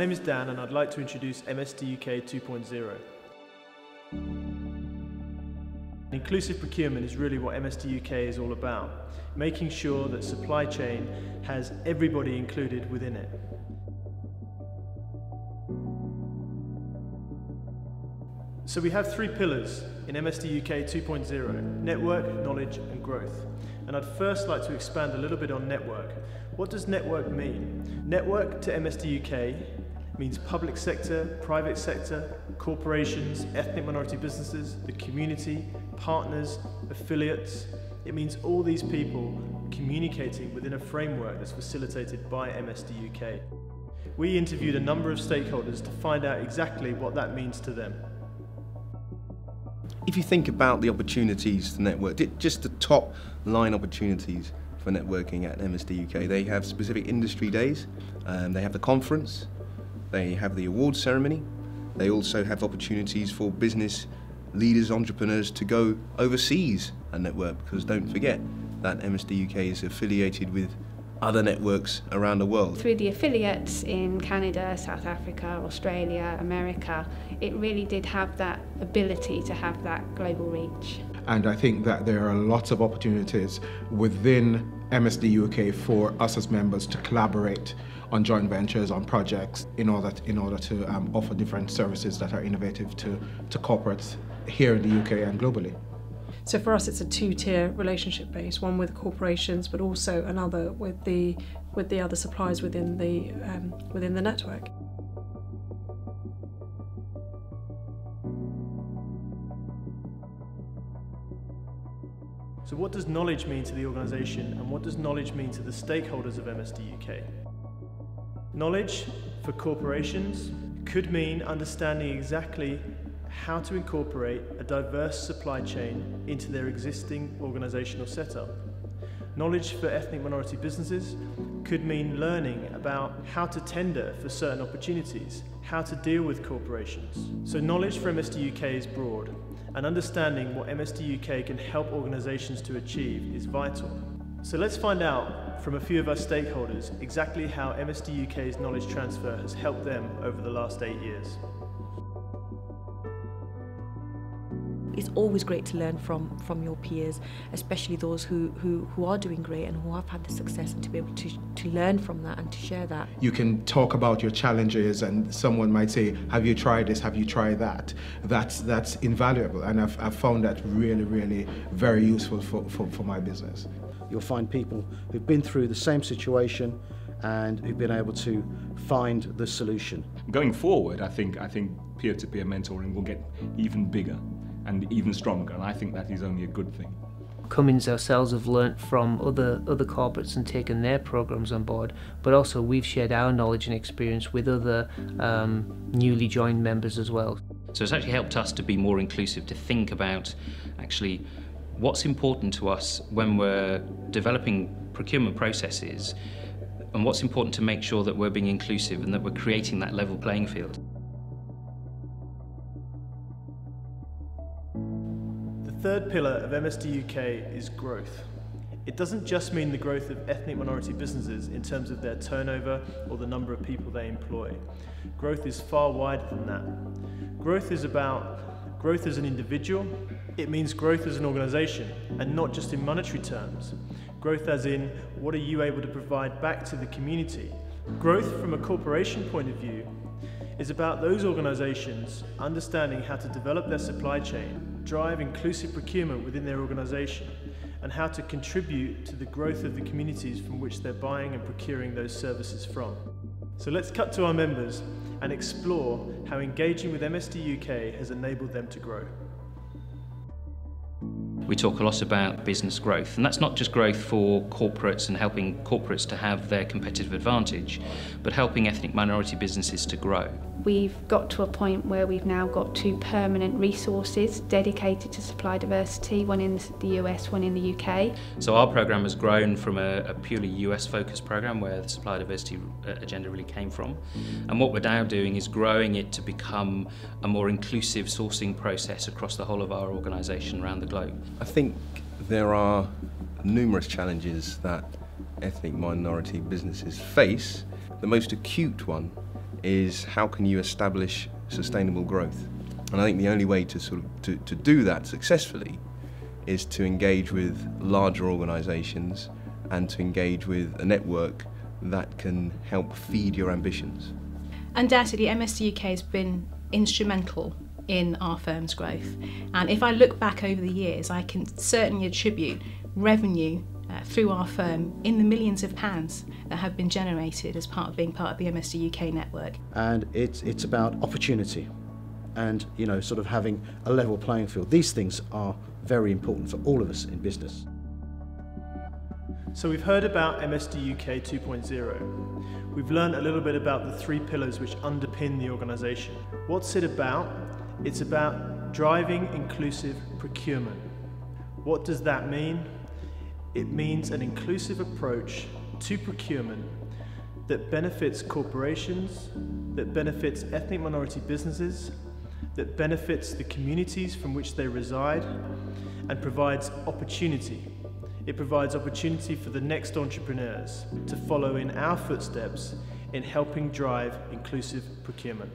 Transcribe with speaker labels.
Speaker 1: name is Dan and I'd like to introduce MSDUK 2.0. Inclusive procurement is really what MSDUK is all about, making sure that supply chain has everybody included within it. So we have three pillars in MSDUK 2.0, network, knowledge and growth. And I'd first like to expand a little bit on network. What does network mean? Network to MSDUK means public sector, private sector, corporations, ethnic minority businesses, the community, partners, affiliates. It means all these people communicating within a framework that's facilitated by MSDUK. We interviewed a number of stakeholders to find out exactly what that means to them.
Speaker 2: If you think about the opportunities to network, just the top line opportunities for networking at MSDUK, they have specific industry days, they have the conference, they have the awards ceremony, they also have opportunities for business leaders, entrepreneurs to go overseas and network, because don't forget that MSDUK is affiliated with other networks around the world.
Speaker 3: Through the affiliates in Canada, South Africa, Australia, America, it really did have that ability to have that global reach.
Speaker 4: And I think that there are lots of opportunities within MSDUK for us as members to collaborate on joint ventures, on projects, in order to offer different services that are innovative to corporates here in the UK and globally.
Speaker 5: So for us it's a two-tier relationship base, one with corporations but also another with the other suppliers within the network.
Speaker 1: So what does knowledge mean to the organisation and what does knowledge mean to the stakeholders of MSDUK? Knowledge for corporations could mean understanding exactly how to incorporate a diverse supply chain into their existing organisational setup. Knowledge for ethnic minority businesses could mean learning about how to tender for certain opportunities, how to deal with corporations. So knowledge for MSDUK is broad, and understanding what MSDUK can help organisations to achieve is vital. So let's find out from a few of our stakeholders exactly how MSDUK's knowledge transfer has helped them over the last 8 years.
Speaker 6: It's always great to learn from your peers, especially those who are doing great and who have had the success, and to be able to learn from that and to share that.
Speaker 4: You can talk about your challenges and someone might say, have you tried this, have you tried that? That's invaluable, and I've found that really very useful for my business.
Speaker 7: You'll find people who've been through the same situation and who've been able to find the solution.
Speaker 8: Going forward, I think peer-to-peer mentoring will get even bigger and even stronger, and I think that is only a good thing.
Speaker 9: Cummins ourselves have learnt from other corporates and taken their programs on board, but also we've shared our knowledge and experience with other newly joined members as well.
Speaker 10: So it's actually helped us to be more inclusive, to think about actually what's important to us when we're developing procurement processes, and what's important to make sure that we're being inclusive and that we're creating that level playing field.
Speaker 1: The third pillar of MSDUK is growth. It doesn't just mean the growth of ethnic minority businesses in terms of their turnover or the number of people they employ. Growth is far wider than that. Growth is about growth as an individual. It means growth as an organisation, and not just in monetary terms. Growth as in, what are you able to provide back to the community? Growth from a corporation point of view is about those organisations understanding how to develop their supply chain, drive inclusive procurement within their organisation, and how to contribute to the growth of the communities from which they're buying and procuring those services from. So let's cut to our members and explore how engaging with MSDUK has enabled them to grow.
Speaker 10: We talk a lot about business growth, and that's not just growth for corporates and helping corporates to have their competitive advantage, but helping ethnic minority businesses to grow.
Speaker 3: We've got to a point where we've now got 2 permanent resources dedicated to supply diversity, one in the US, one in the UK.
Speaker 10: So our programme has grown from a purely US focused programme where the supply diversity agenda really came from, and what we're now doing is growing it to become a more inclusive sourcing process across the whole of our organisation around the globe.
Speaker 2: I think there are numerous challenges that ethnic minority businesses face. The most acute one is how can you establish sustainable growth? And I think the only way to to do that successfully is to engage with larger organisations and to engage with a network that can help feed your ambitions.
Speaker 11: Undoubtedly, MSDUK has been instrumental in our firm's growth, and if I look back over the years, I can certainly attribute revenue through our firm in the millions of pounds that have been generated as part of being part of the MSDUK network.
Speaker 7: And it's about opportunity and, you know, sort of having a level playing field. These things are very important for all of us in business.
Speaker 1: So we've heard about MSDUK 2.0. We've learned a little bit about the 3 pillars which underpin the organisation. What's it about? It's about driving inclusive procurement. What does that mean? It means an inclusive approach to procurement that benefits corporations, that benefits ethnic minority businesses, that benefits the communities from which they reside, and provides opportunity. It provides opportunity for the next entrepreneurs to follow in our footsteps in helping drive inclusive procurement.